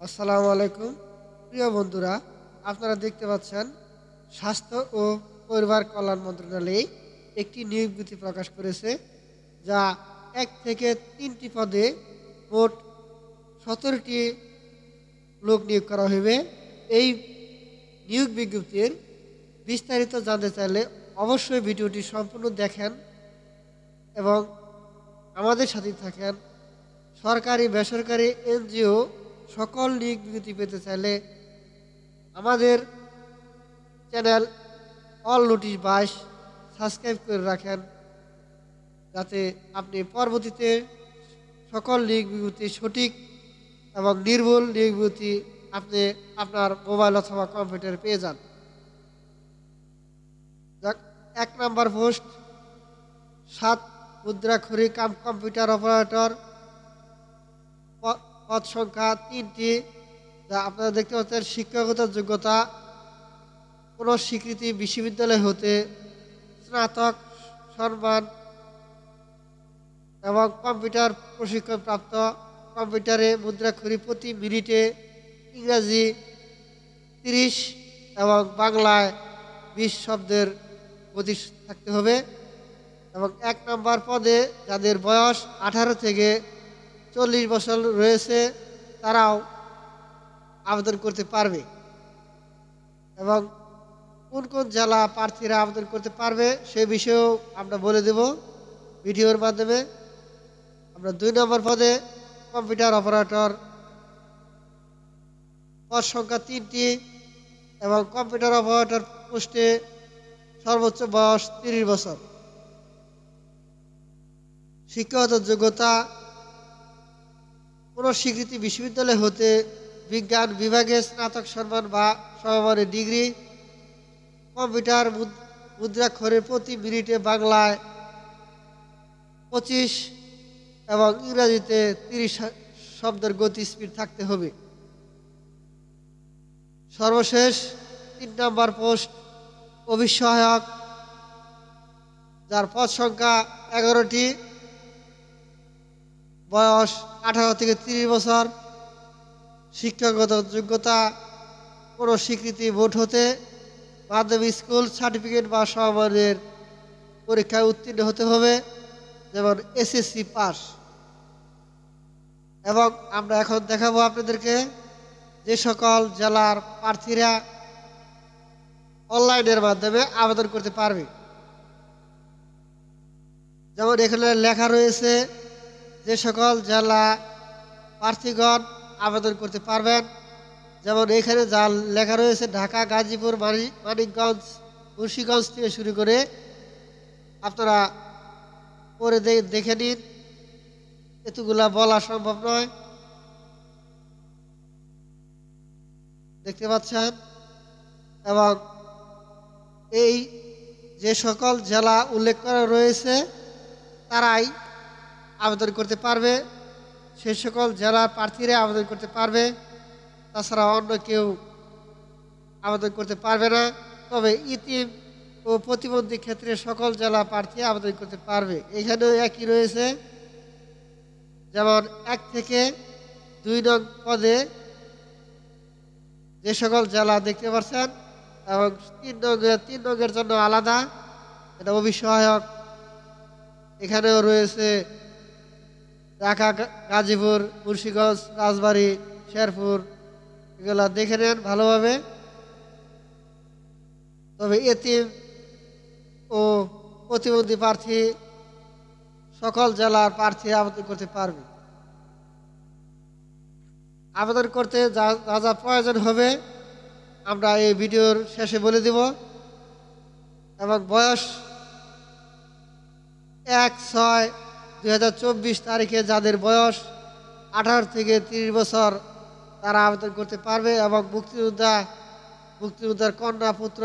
আসসালামু আলাইকুম প্রিয় বন্ধুরা, আপনারা দেখতে পাচ্ছেন স্বাস্থ্য ও পরিবার কল্যাণ মন্ত্রণালয় একটি নিয়োগ বিজ্ঞপ্তি প্রকাশ করেছে, যা 1 থেকে 3টি পদে মোট 17টি লোক নিয়োগ করা হইবে। এই নিয়োগ বিজ্ঞপ্তির বিস্তারিত জানতে চাইলে অবশ্যই ভিডিওটি সম্পূর্ণ দেখেন এবং আমাদের সাথে থাকেন। সরকারি বেসরকারি এনজিও সকল নিয়োগ বিজ্ঞপ্তি পেতে চাইলে আমাদের চ্যানেল অল নোটিশ 22 সাবস্ক্রাইব করে রাখেন, যাতে আপনি পরবর্তীতে সকল নিয়োগ বিজ্ঞপ্তি সঠিক এবং নির্ভুল নিয়োগ বিজ্ঞপ্তি আপনি আপনার মোবাইল অথবা কম্পিউটারে পেয়ে যান। যাক, 1 নম্বর পোস্ট 7 মুদ্রাক্ষরী কাম কম্পিউটার অপারেটর, পদ সংখ্যা 3টি। যা আপনারা দেখতে পাচ্ছেন, শিক্ষাগত যোগ্যতা কোনো স্বীকৃতি বিশ্ববিদ্যালয় হতে স্নাতক সম্মান এবং কম্পিউটার প্রশিক্ষণপ্রাপ্ত। কম্পিউটারে মুদ্রাক্ষরী প্রতি মিনিটে ইংরাজি 30 এবং বাংলায় 20 শব্দের গতি থাকতে হবে। এবং 1 নম্বর পদে যাদের বয়স 18 থেকে 40 বছর রয়েছে তারাও আবেদন করতে পারবে। এবং কোন কোন জেলা প্রার্থীরা আবেদন করতে পারবে সে বিষয়েও আমরা বলে দেব ভিডিওর মাধ্যমে। আমরা 2 নম্বর পদে কম্পিউটার অপারেটর, পদ সংখ্যা 3টি এবং কম্পিউটার অপারেটর পোস্টে সর্বোচ্চ বয়স 30 বছর। শিক্ষাগত যোগ্যতা কোনো স্বীকৃতি বিশ্ববিদ্যালয় হতে বিজ্ঞান বিভাগে স্নাতক সম্মান বা সমমানের ডিগ্রি। কম্পিউটার মুদ্রাক্ষরের প্রতি মিনিটে বাংলায় 25 এবং ইংরাজিতে 30 শব্দের গতি স্পিড থাকতে হবে। সর্বশেষ 3 নম্বর পোস্ট অফিস সহায়ক, যার পদ সংখ্যা 11টি, বয়স 18 থেকে 30 বছর। শিক্ষাগত যোগ্যতা কোনো স্বীকৃতি বোর্ড হতে মাধ্যমিক স্কুল সার্টিফিকেট বা সমমানের পরীক্ষায় উত্তীর্ণ হতে হবে, যেমন এসএসসি পাস। এবং আমরা এখন দেখাবো আপনাদেরকে যে সকল জেলার প্রার্থীরা অনলাইনের মাধ্যমে আবেদন করতে পারবে। যেমন এখানে লেখা রয়েছে যে সকল জেলা প্রার্থীগণ আবেদন করতে পারবেন। যেমন এখানে যা লেখা রয়েছে ঢাকা, গাজীপুর, মানিকগঞ্জ, মুন্সিগঞ্জ থেকে শুরু করে আপনারা পরে দেখে নিন, এতগুলা বলা সম্ভব নয়। দেখতে পাচ্ছেন। এবং এই যে সকল জেলা উল্লেখ করা রয়েছে তারাই আবেদন করতে পারবে, সে সকল জেলার প্রার্থীরা আবেদন করতে পারবে। তাছাড়া অন্য কেউ আবেদন করতে পারবে না। তবে ইতিম ও প্রতিবন্ধী ক্ষেত্রে সকল জেলা প্রার্থী আবেদন করতে পারবে। এখানেও একই রয়েছে, যেমন 1 থেকে 2 নং পদে যে সকল জেলা দেখতে পাচ্ছেন, এবং 3 নংয়ের জন্য আলাদা, এটা অফিস সহায়ক। এখানেও রয়েছে ঢাকা, গাজীপুর, মুন্সিগঞ্জ, রাজবাড়ী, শেরপুর, এগুলা দেখে নেন ভালোভাবে। তবে এতিম ও প্রতিবন্ধী প্রার্থী সকল জেলার প্রার্থী আবেদন করতে পারবে। আবেদন করতে যা যা প্রয়োজন হবে আমরা এই ভিডিওর শেষে বলে দেব। এবং বয়স 1/6/2024 তারিখে যাদের বয়স 18 থেকে 30 বছর তারা আবেদন করতে পারবে। এবং মুক্তিযোদ্ধার কন্যা পুত্র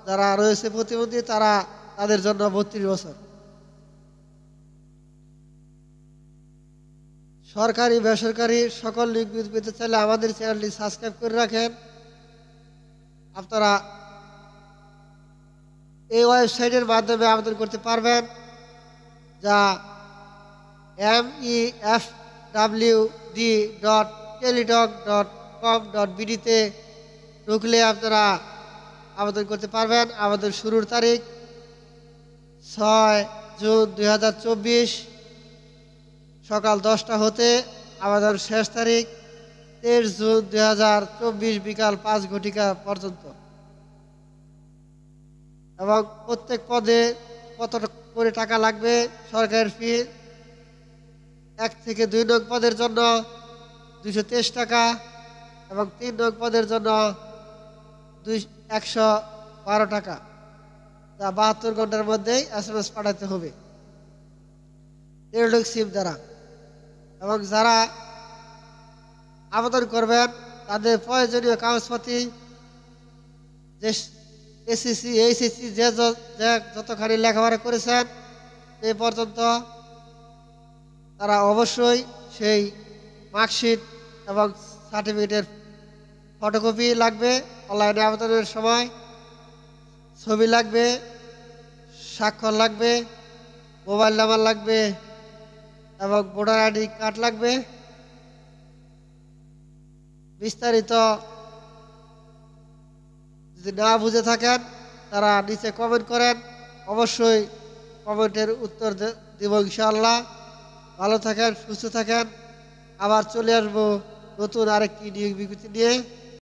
যারা রয়েছে প্রতিবন্ধী তাদের জন্য 32 বছর। সরকারি বেসরকারি সকল নিয়োগ বিজ্ঞপ্তি পেতে চাইলে আমাদের চ্যানেলটি সাবস্ক্রাইব করে রাখেন। আপনারা এই ওয়েবসাইটের মাধ্যমে আবেদন করতে পারবেন, যা mefwd.teletalk.com www.ecc.gov.bd-তে ঢুকলে আপনারা আবেদন করতে পারবেন। আবেদন শুরুর তারিখ 6 জুন 2024 সকাল 10টা হতে, আবেদন শেষ তারিখ 23 জুন 2024 বিকাল 5 ঘটিকা পর্যন্ত। এবং প্রত্যেক পদে কত করে টাকা লাগবে, সরকারের ফি 1 থেকে 2 নং পদের জন্য 223 টাকা এবং 3 নং পদের জন্য 112 টাকা, যা 72 ঘন্টার মধ্যেই SMS পাঠাতে হবে টেলিটক সিম দ্বারা। এবং যারা আবেদন করবেন তাদের প্রয়োজনীয় কাগজপাতি যে এসএসসি এইচএসসি যে যতখানি লেখাপড়া করেছেন এই পর্যন্ত তারা অবশ্যই সেই মার্কশিট এবং সার্টিফিকেটের ফটোকপি লাগবে। অনলাইনে আবেদনের সময় ছবি লাগবে, স্বাক্ষর লাগবে, মোবাইল নাম্বার লাগবে এবং ভোটার আইডি কার্ড লাগবে। বিস্তারিত যদি না বুঝে থাকেন তারা নিচে কমেন্ট করেন, অবশ্যই কমেন্টের উত্তর দেব ইনশাআল্লাহ। ভালো থাকেন, সুস্থ থাকেন। আবার চলে আসবো নতুন আরেকটি নিয়োগ বিজ্ঞপ্তি নিয়ে।